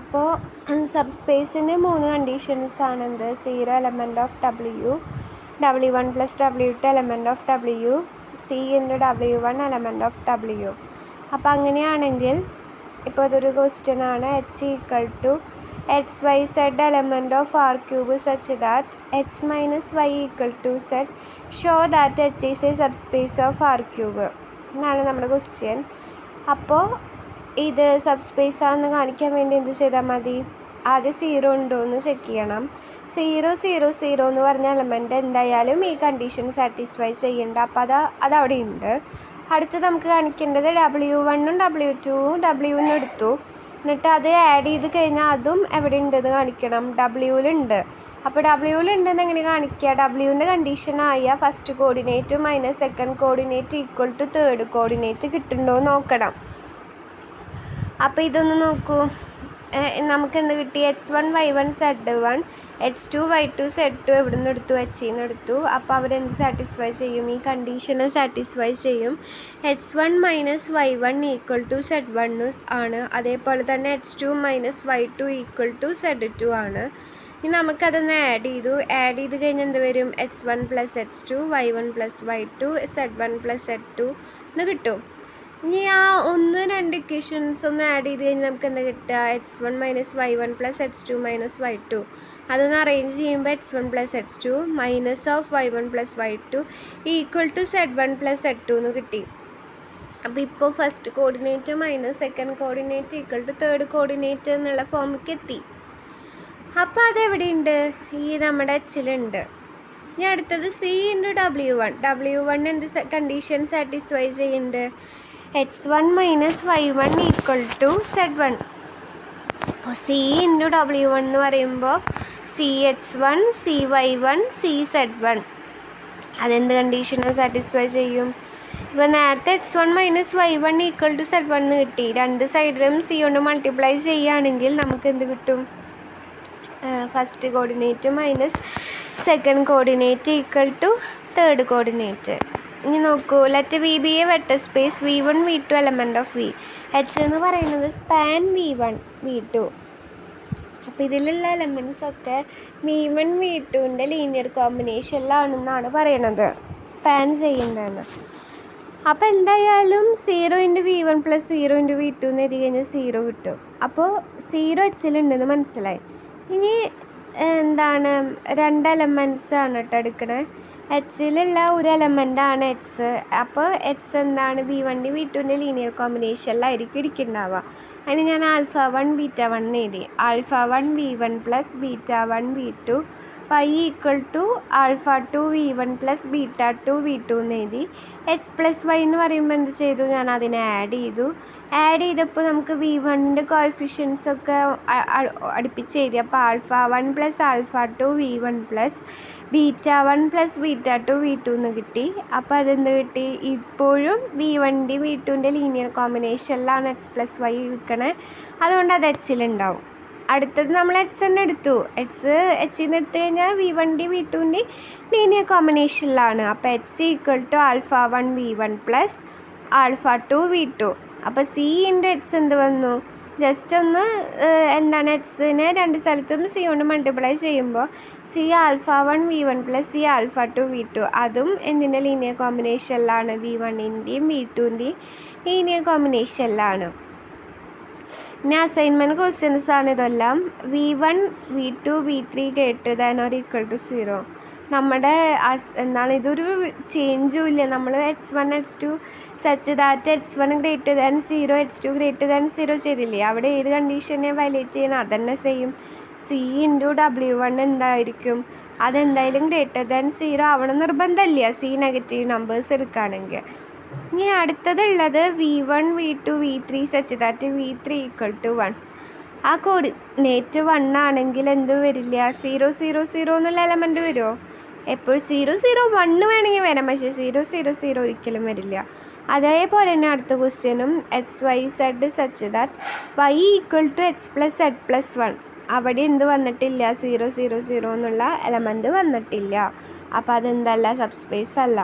അപ്പോൾ സബ്സ്പേസിൻ്റെ 3 കണ്ടീഷൻസാണ് എന്ത്? 0 element of W, W1 + W2 element of W, C × W1 element of W. അപ്പോൾ അങ്ങനെയാണെങ്കിൽ ഇപ്പോൾ ഇതൊരു ക്വസ്റ്റ്യൻ ആണ്. H = XYZ element of R³ such that X - Y = Z. Show that H is a subspace of R³ എന്നാണ് നമ്മുടെ question. അപ്പോൾ ഇത് subspace ആണെന്ന് കാണിക്കാൻ വേണ്ടി എന്ത് ചെയ്താൽ മതി? ആദ്യം 0 ഉണ്ടോ എന്ന് ചെക്ക് ചെയ്യണം. 0 0 0 എന്ന് പറഞ്ഞ എലമെൻറ്റ് എന്തായാലും ഈ കണ്ടീഷൻ സാറ്റിസ്ഫൈ ചെയ്യേണ്ട. അപ്പോൾ അതവിടെ ഉണ്ട്. അടുത്ത് നമുക്ക് കാണിക്കേണ്ടത് W1 ഉം W2 ഉം W എടുത്തു, എന്നിട്ട് അത് ആഡ് ചെയ്ത് കഴിഞ്ഞാൽ അതും എവിടെ ഉണ്ടെന്ന് കാണിക്കണം. Wലുണ്ട്. അപ്പോൾ Wലുണ്ടെന്ന് എങ്ങനെ കാണിക്കുക? Wൻ്റെ കണ്ടീഷനായ first coordinate minus second coordinate equal to third coordinate കിട്ടുന്നുണ്ടോ എന്ന് നോക്കണം. അപ്പോൾ ഇതൊന്ന് നോക്കൂ. നമുക്ക് എന്ത് കിട്ടി? X1 Y1 Z1, X2 Y2 Z2 എവിടെ നിന്ന് എടുത്തു? Hയിൽ നിന്ന് എടുത്തു. അപ്പോൾ അവരെന്ത് സാറ്റിസ്ഫൈ ചെയ്യും? ഈ കണ്ടീഷനെ സാറ്റിസ്ഫൈ ചെയ്യും. X1 - Y1 = Z1 ആണ്. അതേപോലെ തന്നെ X2 - Y2 = Z2 ആണ്. ഇനി നമുക്കതൊന്ന് ആഡ് ചെയ്ത് കഴിഞ്ഞാൽ എന്ത് വരും? X1 + X2 Y1 + Y2 Z1 + Z2 എന്ന് കിട്ടും. ഇനി ആ 1, 2 ഇക്വേഷൻസ് ഒന്ന് ആഡ് ചെയ്ത് കഴിഞ്ഞാൽ നമുക്ക് എന്താ കിട്ടുക? X1 - Y1 + X2 - Y2. അതൊന്ന് അറേഞ്ച് ചെയ്യുമ്പോൾ X1 + X2 minus of Y1 + Y2 = Z1 + Z2 എന്ന് കിട്ടി. അപ്പോൾ ഇപ്പോൾ first coordinate minus second coordinate = third coordinate എന്നുള്ള ഫോമിലേക്ക് എത്തി. അപ്പോൾ അതെവിടെയുണ്ട്? ഈ നമ്മുടെ Hലുണ്ട്. ഇനി അടുത്തത് C × W1. W1 എന്ത് കണ്ടീഷൻ സാറ്റിസ്ഫൈ ചെയ്യുന്നുണ്ട്? X1 - Y1 = Z1. അപ്പോൾ C × W1 എന്ന് പറയുമ്പോൾ CH1 CY1 CZ1 അതെന്ത് കണ്ടീഷനെ സാറ്റിസ്ഫൈ ചെയ്യും? ഇപ്പോൾ നേരത്തെ X1 - Y1 = Z1 എന്ന് കിട്ടി. രണ്ട് സൈഡിലും C കൊണ്ട് മൾട്ടിപ്ലൈ ചെയ്യുകയാണെങ്കിൽ നമുക്ക് എന്ത് കിട്ടും? First coordinate minus second coordinate = third coordinate. ഇനി നോക്കൂ. Let V be a vector space V1 V2 element of V. H എന്ന് പറയുന്നത് സ്പാൻ V1 V2. അപ്പോൾ ഇതിലുള്ള എലമെൻറ്റ്സ് ഒക്കെ V1 V2ൻ്റെ ലീനിയർ കോമ്പിനേഷനിലാണെന്നാണ് പറയണത്, സ്പാൻ ചെയ്യേണ്ടതെന്ന്. അപ്പോൾ എന്തായാലും 0 × V1 + 0 × V2 എന്ന് എഴുതി കഴിഞ്ഞാൽ 0 കിട്ടും. അപ്പോൾ 0 Hലുണ്ടെന്ന് മനസ്സിലായി. ഇനി എന്താണ്? 2 എലമെൻറ്റ്സ് ആണ് കേട്ടോ എടുക്കണേ. Hലുള്ള ഒരു എലമെൻ്റാണ് X. അപ്പോൾ X എന്താണ്? V1 V2ൻ്റെ linear കോമ്പിനേഷനിലായിരിക്കും ഇരിക്കുന്നുണ്ടാവുക. അതിന് ഞാൻ α1 β1 എഴുതി. α1 V1 + β1 V2 y = α2 V1 + β2 V2 എന്ന് എഴുതി. X + y എന്ന് പറയുമ്പോൾ എന്ത് ചെയ്തു? ഞാൻ അതിനെ ആഡ് ചെയ്തപ്പോൾ നമുക്ക് V1ൻ്റെ കോഎഫിഷ്യൻസ് ഒക്കെ അടുപ്പിച്ച് എഴുതി. അപ്പോൾ α1 + α2 V1 + β1 + β2 V2 എന്ന് കിട്ടി. അപ്പോൾ അതെന്ത് കിട്ടി? ഇപ്പോഴും V1 V2ൻ്റെ ലീനിയർ കോമ്പിനേഷനിലാണ് X + y ഇരിക്കണേ. അതുകൊണ്ട് അത് Hലുണ്ടാവും. അടുത്തത് നമ്മൾ X തന്നെ എടുത്തു. Hയിൽ നിന്ന് എടുത്തു കഴിഞ്ഞാൽ V1 V2ൻ്റെ ലീനിയർ കോമ്പിനേഷനിലാണ്. അപ്പോൾ X = α1 V1 + α2 V2. അപ്പോൾ C × X എന്ത് വന്നു? ജസ്റ്റ് ഒന്ന് എന്താണ് Xനെ രണ്ട് സ്ഥലത്തും C കൊണ്ട് മൾട്ടിപ്ലൈ ചെയ്യുമ്പോൾ C α1 V1 + C α2 V2 അതും എന്തിൻ്റെ ലീനിയർ കോമ്പിനേഷനിലാണ്? V1ൻ്റെയും V2ൻ്റെയും ലീനിയർ കോമ്പിനേഷനിലാണ്. ഇനി അസൈൻമെൻറ്റ് ക്വസ്റ്റ്യൻസ് ആണ് ഇതെല്ലാം. V1 V2 V3 ≥ 0. നമ്മുടെ എന്താണ് ഇതൊരു ചേഞ്ചും ഇല്ല. നമ്മൾ X1 X2 such that X1 > 0 X2 > 0 ചെയ്തില്ലേ? അവിടെ ഏത് കണ്ടീഷനെ വയലേറ്റ് ചെയ്യണം? അതന്നെ ചെയ്യും. C × W1 എന്തായിരിക്കും? അതെന്തായാലും > 0 ആവണം നിർബന്ധമില്ല C നെഗറ്റീവ് നമ്പേഴ്സ് എടുക്കുകയാണെങ്കിൽ. ഇനി അടുത്തതുള്ളത് V1 V2 V3 such that V3 = 1. ആ കോർഡിനേറ്റ് 1 ആണെങ്കിൽ എന്ത് വരില്ല? 0 0 0 എന്നുള്ള എലമെൻറ്റ് വരുമോ? എപ്പോഴും 0 0 1 വേണമെങ്കിൽ വരാം, പക്ഷേ 0 0 0 ഒരിക്കലും വരില്ല. അതേപോലെ തന്നെ അടുത്ത ക്വസ്റ്റ്യനും XYZ such that Y = X + Z + 1. അവിടെ എന്ത് വന്നിട്ടില്ല? 0 0 0 എന്നുള്ള എലമെൻറ്റ് വന്നിട്ടില്ല. അപ്പോൾ അതെന്തല്ല? സബ്സ്പേസ് അല്ല.